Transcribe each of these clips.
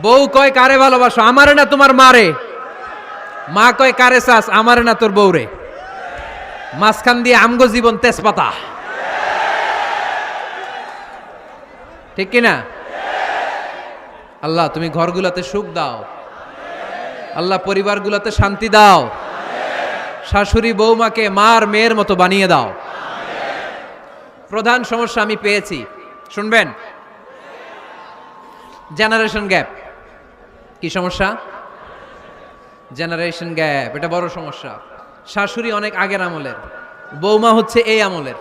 বউ কয় কারে ভালোবাসো, আমারে না তোমার মারে। মা কয় কারে চাস, আমারে না তোর বউরে। মাঝখান দিয়ে আমগো জীবন তেজপাতা, ঠিক কিনা? আল্লাহ তুমি ঘরগুলোতে সুখ দাও, আল্লাহ পরিবারগুলোতে শান্তি দাও, শাশুড়ি বৌমাকে মার মেয়ের মতো বানিয়ে দাও। প্রধান সমস্যা আমি পেয়েছি, শুনবেন? Generation gap. কি সমস্যা? জেনারেশন গ্যাপ, এটা বড় সমস্যা। শাশুড়ি অনেক আগের আমলের, বৌমা হচ্ছে এই আমলের।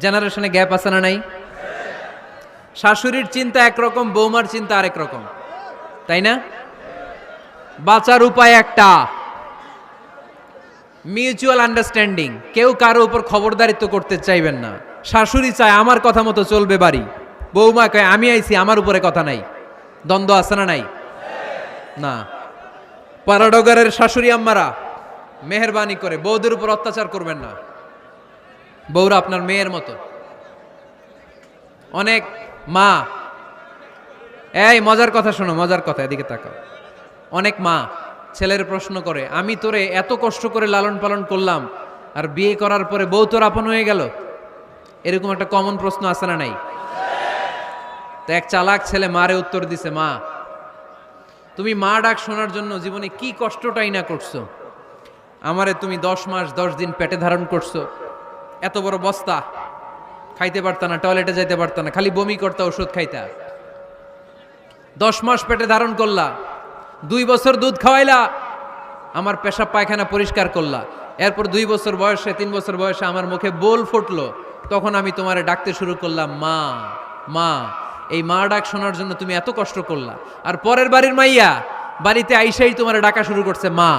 জেনারেশনে গ্যাপ আছে না নাই? শাশুড়ির চিন্তা একরকম, বৌমার চিন্তা আরেক রকম, তাই না? বাঁচার উপায় একটা, মিউচুয়াল আন্ডারস্ট্যান্ডিং। কেউ কারো উপর খবরদারিত্ব করতে চাইবেন না। শাশুড়ি চায় আমার কথা মতো চলবে বাড়ি, বৌমা কয় আমি আইছি আমার উপরে কথা নাই। দ্বন্দ্ব আছে না নাই? না। পাড়াডগারের শাশুড়ি আম্মারা মেহেরবানি করে বউদের উপর অত্যাচার করবেন না। বউরা আপনার মেয়ের মতো। অনেক মা, এই মজার কথা শোনো, মজার কথা, এদিকে তাকাও। অনেক মা ছেলের প্রশ্ন করে, আমি তোরে এত কষ্ট করে লালন পালন করলাম, আর বিয়ে করার পরে বউ তোর আপন হয়ে গেল। এরকম একটা কমন প্রশ্ন আছে না নাই? তো এক চালাক ছেলে মারে উত্তর দিছে, মা তুমি মা ডাক শোনার জন্য জীবনে কি কষ্টটাই না করছো। আমারে তুমি 10 মাস 10 দিন পেটে ধারণ করছো, এত বড় বস্তা, খাইতে পারতা না, টয়লেটে যাইতে পারতা না, খালি বমি করতা, ওষুধ খাইতা। 10 মাস পেটে ধারণ করলা, 2 বছর দুধ খাওয়াইলা, আমার পেশাব পায়খানা পরিষ্কার করলা। এরপর 2 বছর বয়সে, 3 বছর বয়সে আমার মুখে বোল ফুটলো, তখন আমি তোমারে ডাকতে শুরু করলাম মা মা। এই মা ডাক শোনার জন্য তুমি এত কষ্ট করলা, আর পরের বাড়ির মাইয়া বাড়িতে আইসাই তোমারে ডাকা শুরু করছে মা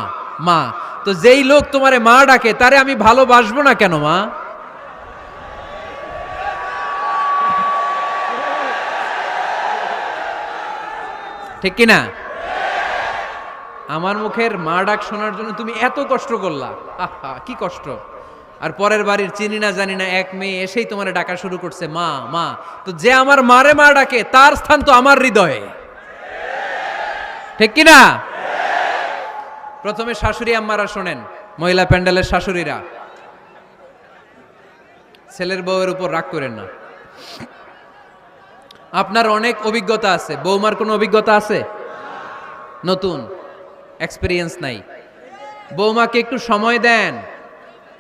মা। তো যেই লোক তোমারে মা ডাকে তারে আমি ভালোবাসবো না কেন মা? ঠিক কিনা? আমার মুখের মা ডাক শোনার জন্য তুমি এত কষ্ট করলা, আহা কি কষ্ট। আর পরের বাড়ির চিনি না জানি না এক মেয়ে এসেই তোমার ডাকা শুরু করছে মা মা। তো যে আমার মারে মা ডাকে তার স্থান তো আমার হৃদয়ে, ঠিক কিনা? প্রথমে শাশুড়ি আম্মারা শোনেন, মহিলা প্যান্ডেলের শাশুড়িরা, ছেলের বউয়ের উপর রাগ করেন না। আপনার অনেক অভিজ্ঞতা আছে, বৌমার কোনো অভিজ্ঞতা আছে? নতুন এক্সপেরিয়েন্স নাই। বৌমাকে একটু সময় দেন,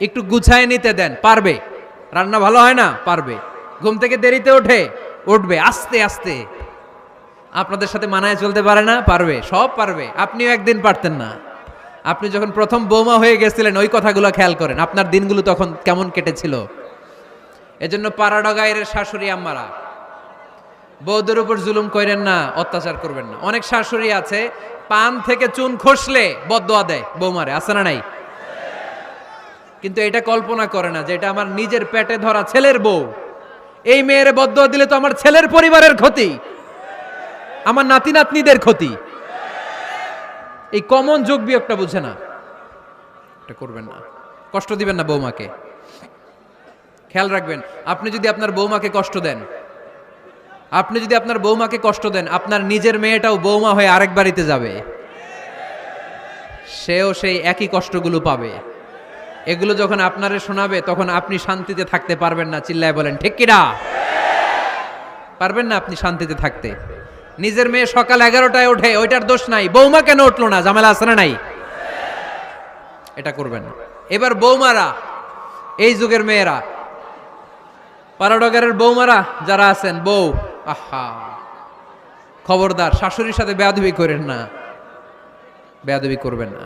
একটু গুছায় নিতে দেন, পারবে। রান্না ভালো হয় না, পারবে। ঘুম থেকে দেরিতে ওঠে, উঠবে আস্তে আস্তে। আপনাদের সাথে মানায় চলতে পারে না, পারবে, সব পারবে। আপনিও একদিন পারতেন না। আপনি যখন প্রথম বৌমা হয়ে গেছিলেন ওই কথাগুলো খেয়াল করেন, আপনার দিনগুলো তখন কেমন কেটেছিল। এজন্য পাড়াডগায়ের শাশুড়ি আম্মারা, বউদের উপর জুলুম করেন না, অত্যাচার করবেন না। অনেক শাশুড়ি আছে পান থেকে চুন খসলে বদদোয়া দেয় বৌমারে, আছে না নাই? কিন্তু এটা কল্পনা করে না যে এটা আমার নিজের পেটে ধরা ছেলের বউ। এই মেয়ের বদদোয়া দিলে তো আমার ছেলের পরিবারের ক্ষতি, আমার নাতি নাতনিদের ক্ষতি। এই কমন যোগ বিয়োগটা বুঝে না, এটা করবেন না। কষ্ট দিবেন না বৌমাকে। খেয়াল রাখবেন, আপনি যদি আপনার বৌমাকে কষ্ট দেন, আপনি যদি আপনার বৌমাকে কষ্ট দেন, আপনার নিজের মেয়েটাও বৌমা হয়ে আরেক বাড়িতে যাবে, সেও সেই একই কষ্টগুলো পাবে। এগুলো যখন আপনারে শোনাবে তখন আপনি শান্তিতে থাকতে পারবেন না। চিল্লায় বলেন ঠিক কিনা? পারবেন না আপনি শান্তিতে থাকতে। নিজের মেয়ে সকাল 11টায় ওঠে, ওইটার দোষ নাই, বৌমা কেন উঠলো না, ঝামেলা আছে না নাই? এটা করবেন না। এবার বৌমারা, এই যুগের মেয়েরা, পাড়াডগারের বৌমারা যারা আছেন, বউ, আহা খবরদার শাশুড়ির সাথে বেয়াদবি করেন না, বেয়াদবি করবেন না।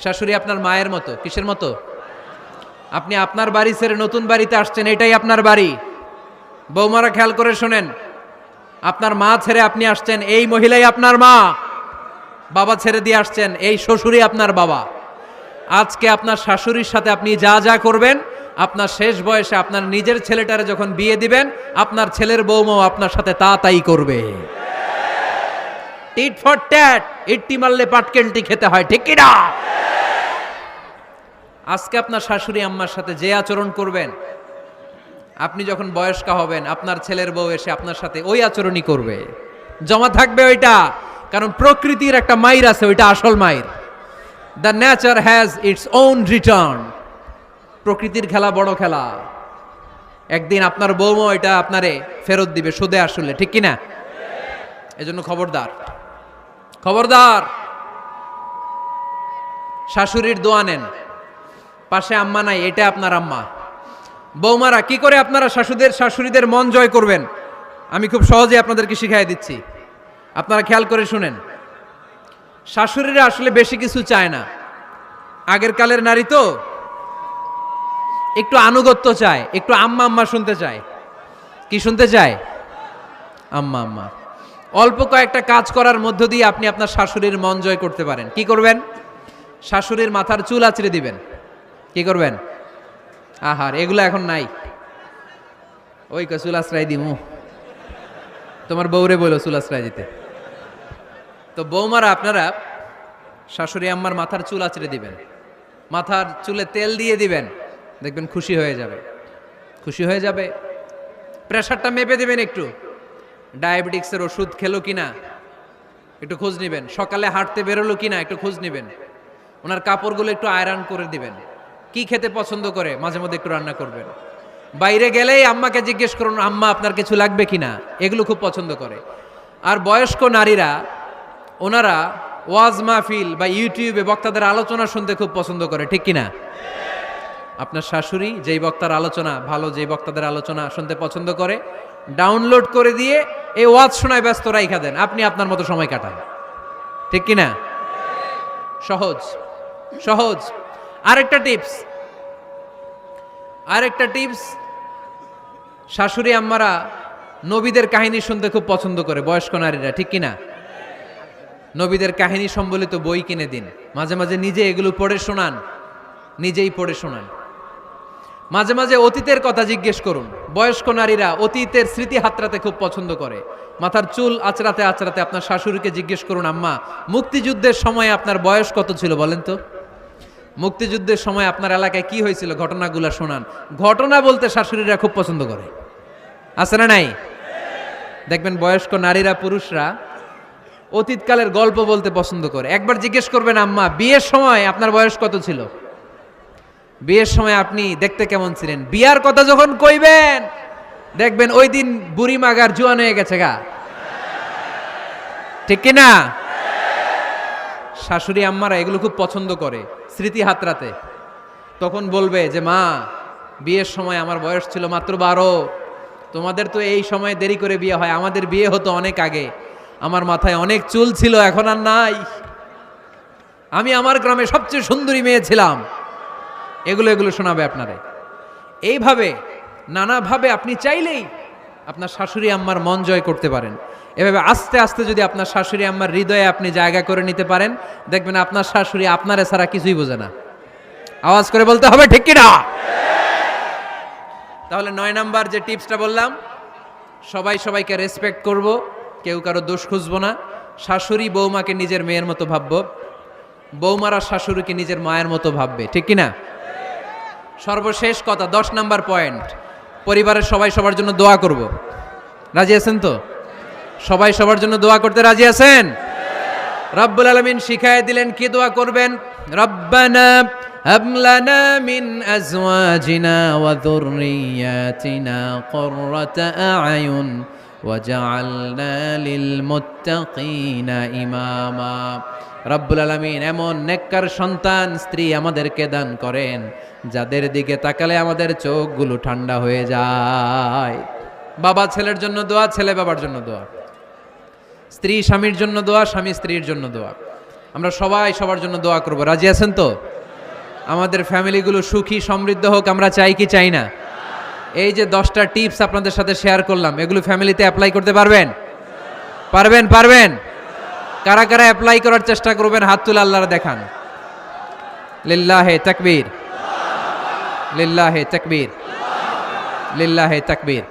শাশুড়ি আপনার মায়ের মতো। কিসের মতো? আপনি আপনার বাড়ি ছেড়ে নতুন বাড়িতে আসছেন, এটাই আপনার বাড়ি। বৌমারা খেয়াল করে শোনেন, আপনার মা ছেড়ে আপনি আসছেন, এই মহিলাই আপনার মা। বাবা ছেড়ে দিয়ে আসছেন, এই শ্বশুরই আপনার বাবা। আজকে আপনার শাশুড়ির সাথে আপনি যা যা করবেন, আপনার শেষ বয়সে আপনার নিজের ছেলেটারে যখন বিয়ে দিবেন, আপনার ছেলের বৌমাও আপনার সাথে তা তাই করবে। টিট ফর ট্যাট, ইট্টি মারলে পাটকেলটি খেতে হয়, ঠিক কিনা? আজকে আপনার শাশুড়ি আম্মার সাথে যে আচরণ করবেন, আপনি যখন বয়স্কা হবেন আপনার ছেলের বউ এসে আপনার সাথে ওই আচরণই করবে, জমা থাকবে ওইটা। কারণ প্রকৃতির একটা মাইর আছে, ওইটা আসল মাইর। The nature has its own return. প্রকৃতির খেলা বড় খেলা। একদিন আপনার বৌমা এটা আপনারে ফেরত দিবে সুদে আসলে, ঠিক কিনা? এজন্য খবরদার, খবরদার। শাশুড়ির দোয়া নেন, পাশে আম্মা নাই, এটা আপনার আম্মা। বৌমারা কি করে আপনারা শাশুড়িদের মন জয় করবেন, আমি খুব সহজে আপনাদেরকে শিখাই দিচ্ছি। আপনারা খেয়াল করে শুনেন। শাশুড়িরা আসলে বেশি কিছু চায় না। আগের কালের নারী তো একটু আনুগত্য চায়, একটু আম্মা আম্মা শুনতে চায়। কি শুনতে চায়? আম্মা আম্মা। অল্প কয়েকটা কাজ করার মধ্য দিয়ে আপনি আপনার শাশুড়ির মন জয় করতে পারেন। কি করবেন? শাশুড়ির মাথার চুল আঁচড়ে দিবেন। কি করবেন? আহার, এগুলো এখন নাই। ওই চুল আশ্রয় দিমু, তোমার বউরে বলো চুল আশ্রয় দিতে। তো বৌমারা আপনারা শাশুড়ি আম্মার মাথার চুল আঁচড়ে দিবেন, মাথার চুলে তেল দিয়ে দিবেন, দেখবেন খুশি হয়ে যাবে, খুশি হয়ে যাবে। প্রেশারটা মেপে দিবেন, একটু ডায়াবেটিক্সের ওষুধ খেলো কিনা একটু খোঁজ নিবেন, সকালে হাঁটতে বেরোলো কিনা একটু খোঁজ নিবেন, ওনার কাপড়গুলো একটু আয়রন করে দিবেন, কি খেতে পছন্দ করে মাঝে মধ্যে একটু রান্না করবেন। বাইরে গেলেই আম্মাকে জিজ্ঞেস করুন, আম্মা আপনার কিছু লাগবে কিনা, এগুলো খুব পছন্দ করে। আর বয়স্ক নারীরা ওনারা ওয়াজ মাহফিল বা ইউটিউবে বক্তাদের আলোচনা শুনতে খুব পছন্দ করে, ঠিক কিনা? আপনার শাশুড়ি যেই বক্তার আলোচনা ভালো, যেই বক্তাদের আলোচনা শুনতে পছন্দ করে, ডাউনলোড করে দিয়ে এই ওয়াজ শোনায় ব্যস্ত রাইখা দেন, আপনি আপনার মতো সময় কাটান, ঠিক কিনা? সহজ সহজ। আরেকটা টিপস, শাশুড়ি আম্মারা নবীদের কাহিনী শুনতে খুব পছন্দ করে, বয়স্ক নারীরা, ঠিক কিনা? নবীদের কাহিনী সম্বলিত বই কিনে দিন, মাঝে মাঝে নিজে এগুলো পড়ে শোনান, নিজেই পড়ে শোনান। মাঝে মাঝে অতীতের কথা জিজ্ঞেস করুন। বয়স্ক নারীরা অতীতের স্মৃতি হাতড়াতে খুব পছন্দ করে। মাথার চুল আঁচড়াতে আঁচড়াতে আপনার শাশুড়িকে জিজ্ঞেস করুন, আম্মা মুক্তিযুদ্ধের সময় আপনার বয়স কত ছিল বলেন তো? মুক্তিযুদ্ধের সময় আপনার এলাকায় কি হয়েছিল, ঘটনাগুলো শোনান। ঘটনা বলতে শাশুড়িরা খুব পছন্দ করে, আছে না নাই? দেখবেন বয়স্ক নারীরা, পুরুষরা অতীতকালের গল্প বলতে পছন্দ করে। একবার জিজ্ঞেস করবেন, আম্মা বিয়ের সময় আপনার বয়স কত ছিল, বিয়ের সময় আপনি দেখতে কেমন ছিলেন। বিয়ার কথা যখন কইবেন দেখবেন ওই দিন বুড়ি মাগার জোয়ান হয়ে গেছে গা, ঠিক কিনা? শাশুড়ি আম্মারা এগুলো খুব পছন্দ করে, স্মৃতি হাতড়াতে। তখন বলবে যে, মা বিয়ের সময় আমার বয়স ছিল মাত্র 12, তোমাদের তো এই সময় দেরি করে বিয়ে হয়, আমাদের বিয়ে হতো অনেক আগে, আমার মাথায় অনেক চুল ছিল, এখন আর নাই, আমি আমার গ্রামে সবচেয়ে সুন্দরী মেয়ে ছিলাম। এগুলো শোনাবে আপনারে। এইভাবে নানাভাবে আপনি চাইলেই আপনার শাশুড়ি আম্মার মন জয় করতে পারেন। এভাবে আস্তে আস্তে যদি আপনার শাশুড়ি আম্মার হৃদয়ে আপনি জায়গা করে নিতে পারেন, দেখবেন আপনার শাশুড়ি আপনারে ছাড়া কিছুই বোঝে না। আওয়াজ করে বলতে হবে, ঠিক কিনা? তাহলে 9 নাম্বার যে টিপসটা বললাম, সবাই সবাইকে রেসপেক্ট করব, কেউ কারো দোষ খুঁজবো না। শাশুড়ি বৌমাকে নিজের মেয়ের মতো ভাববো, বৌমারা শাশুড়িকে নিজের মায়ের মতো ভাববে, ঠিক কিনা? সর্বশেষ কথা, 10 নাম্বার পয়েন্ট, পরিবারের সবাই সবার জন্য দোয়া করব। রাজি আছেন তো? সবাই সবার জন্য দোয়া করতে রাজি আছেন? রব্বুল আলামিন শিখায় দিলেন কি দোয়া করবেন। রব্বানা হাব লানা মিন আজওয়াজিনা ওয়া যুররিয়াতিনা কুররাতা আ'য়ুন ওয়াজআলনা লিল মুত্তাকিনা ইমামা। রব্বুল আলামিন এমন নেককার সন্তান স্ত্রী আমাদেরকে দান করেন, যাদের দিকে তাকালে আমাদের চোখগুলো ঠান্ডা হয়ে যায়। বাবা ছেলের জন্য দোয়া, ছেলে বাবার জন্য দোয়া, স্ত্রী স্বামীর জন্য দোয়া, স্বামী স্ত্রীর জন্য দোয়া। আমরা সবাই সবার জন্য দোয়া করব। রাজি আছেন তো? আমাদের ফ্যামিলিগুলো সুখী সমৃদ্ধ হোক, আমরা চাই কি চাই না? এই যে 10টা টিপস আপনাদের সাথে শেয়ার করলাম, এগুলো ফ্যামিলিতে অ্যাপ্লাই করতে পারবেন? পারবেন? কারা কারা অ্যাপ্লাই করার চেষ্টা করবেন হাত তুলে আল্লাহর দেখান। লিল্লাহে তাকবীর, লিল্লাহে তাকবীর, লিল্লাহে তাকবীর।